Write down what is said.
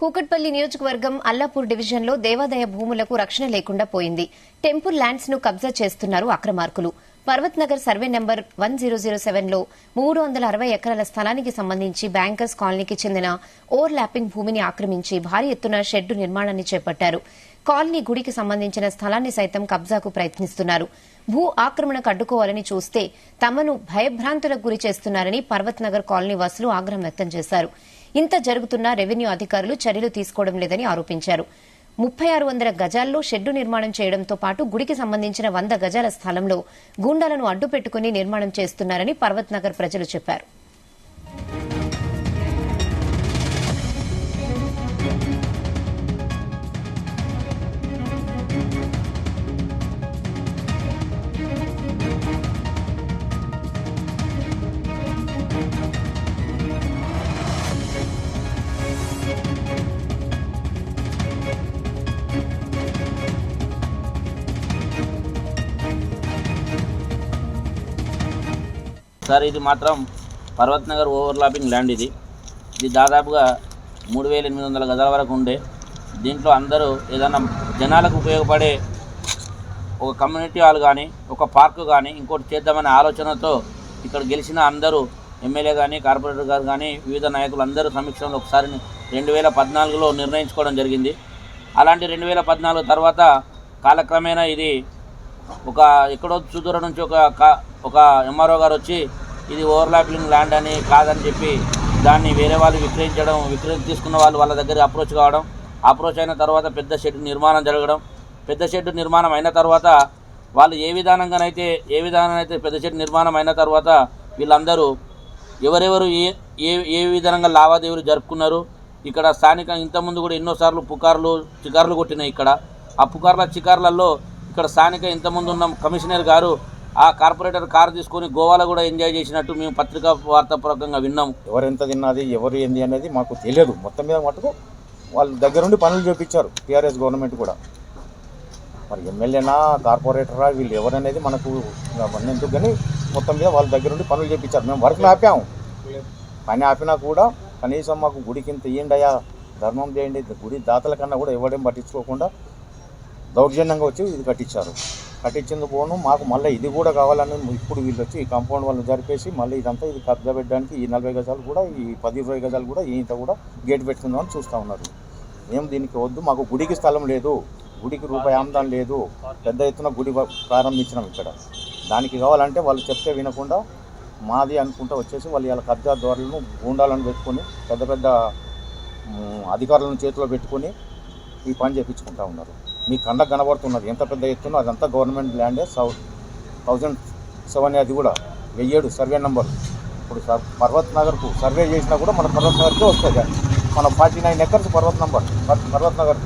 కూకట్పల్లి నియోజకవర్గం అల్లాపూర్ డివిజన్లో దేవాదాయ భూములకు రక్షణ లేకుండా పోయింది. టెంపుల్ ల్యాండ్స్ ను కబ్జా చేస్తున్నారు అక్రమార్కులు. పర్వత్ నగర్ సర్వే నెంబర్ 1007లో 360 ఎకరాల స్థలానికి సంబంధించి బ్యాంకర్స్ కాలనీకి చెందిన ఓవర్ ల్యాపింగ్ భూమిని ఆక్రమించి భారీ ఎత్తున షెడ్డు నిర్మాణాన్ని చేపట్టారు. కాలనీ గుడికి సంబంధించిన స్థలాన్ని సైతం కబ్జాకు ప్రయత్నిస్తున్నారు. భూ ఆక్రమణకు అడ్డుకోవాలని చూస్తే తమను భయభ్రాంతులకు గురి చేస్తున్నారని పర్వత్ నగర్ కాలనీ వాసులు ఆగ్రహం వ్యక్తం చేశారు. ఇంత జరుగుతున్నా రెవెన్యూ అధికారులు చర్యలు తీసుకోవడం లేదని ఆరోపించారు. 3600 గజాల్లో షెడ్డు నిర్మాణం చేయడంతో పాటు గుడికి సంబంధించిన 100 గజాల స్థలంలో గూండాలను అడ్డుపెట్టుకుని నిర్మాణం చేస్తున్నారని పర్వత్ నగర్ ప్రజలు చెప్పారు. సార్, ఇది మాత్రం పర్వత్ నగర్ ఓవర్లాపింగ్ ల్యాండ్. ఇది దాదాపుగా 3800 గజాల వరకు ఉండే. దీంట్లో అందరూ ఏదైనా జనాలకు ఉపయోగపడే ఒక కమ్యూనిటీ హాల్ కానీ, ఒక పార్కు కానీ ఇంకోటి చేద్దామనే ఆలోచనతో ఇక్కడ గెలిచిన అందరూ ఎమ్మెల్యే కానీ, కార్పొరేటర్ గారు కానీ, వివిధ నాయకులు అందరూ సమీక్షంలో ఒకసారి 2014లో నిర్ణయించుకోవడం జరిగింది. అలాంటి 2014 తర్వాత కాలక్రమేణా ఇది ఒక ఎక్కడో సుదూరం నుంచి ఒక ఎంఆర్ఓ గారు వచ్చి ఇది ఓవర్లాపింగ్ ల్యాండ్ అని కాదని చెప్పి దాన్ని వేరే వాళ్ళు తీసుకున్న వాళ్ళు వాళ్ళ దగ్గర అప్రోచ్ అయిన తర్వాత పెద్ద షెడ్ నిర్మాణం జరగడం. పెద్ద షెడ్ నిర్మాణం అయిన తర్వాత వాళ్ళు ఏ విధానంగానైతే పెద్ద షెడ్ నిర్మాణం అయిన తర్వాత వీళ్ళందరూ ఎవరెవరు ఏ విధంగా లావాదేవీలు జరుపుకున్నారు. ఇక్కడ స్థానికంగా ఇంతకుముందు కూడా ఎన్నోసార్లు చికార్లు కొట్టినాయి. ఇక్కడ ఆ చికార్లలో ఇక్కడ స్థానిక ఇంతకుముందు ఉన్న కమిషనర్ గారు ఆ కార్పొరేటర్ కారు తీసుకొని గోవాలో కూడా ఎంజాయ్ చేసినట్టు మేము పత్రికా వార్తాపూర్వకంగా విన్నాము. ఎవరు ఎంత తిన్నది, ఎవరు ఏంది అనేది మాకు తెలియదు. మొత్తం మీద మటుకు వాళ్ళ దగ్గర నుండి పనులు చేపించారు టీఆర్ఎస్ గవర్నమెంట్ కూడా. మరి ఎమ్మెల్యేనా కార్పొరేటరా వీళ్ళు ఎవరనేది మనకు ఎందుకు, కానీ మొత్తం మీద వాళ్ళ దగ్గర నుండి పనులు చేపించారు. మేము వర్క్లు ఆపాము, పని ఆపినా కూడా కనీసం మాకు గుడికి ఇంత ఇయ్యండి అయ్యా, ధర్మం చేయండి, గుడి దాతల కన్నా కూడా ఎవడేం పట్టించుకోకుండా దౌర్జన్యంగా వచ్చి ఇది కట్టించేందుకు పోను. మాకు మళ్ళీ ఇది కూడా కావాలని ఇప్పుడు వీళ్ళు వచ్చి ఈ కాంపౌండ్ వాళ్ళు జరిపేసి మళ్ళీ ఇదంతా ఇది కబ్జా పెట్టడానికి ఈ 40 గజాలు కూడా ఈ 10-20 గజాలు కూడా ఇంత కూడా గేట్ పెట్టుకుందామని చూస్తూ ఉన్నారు. మేము దీనికి వద్దు, మాకు గుడికి స్థలం లేదు, గుడికి రూపాయి ఆమదానం లేదు, పెద్ద ఎత్తున గుడి ప్రారంభించినాం ఇక్కడ. దానికి కావాలంటే వాళ్ళు చెప్తే వినకుండా మాది అనుకుంటూ వచ్చేసి వాళ్ళు ఇలా కబ్జా దొరలను గూండాలను పెట్టుకొని పెద్ద అధికారులను చేతిలో పెట్టుకొని ఈ పని చేయించుకుంటూ ఉన్నారు. మీ కండకు కనబడుతున్నది ఎంత పెద్ద ఎత్తున, అదంతా గవర్నమెంట్ ల్యాండే. 1007 అది కూడా 1007 సర్వే నెంబర్. ఇప్పుడు పర్వత్ నగర్కు సర్వే చేసినా కూడా మన పర్వత్ నగర్కే వస్తుంది. మన 49 ఎకర్స్ పర్వత్ నగర్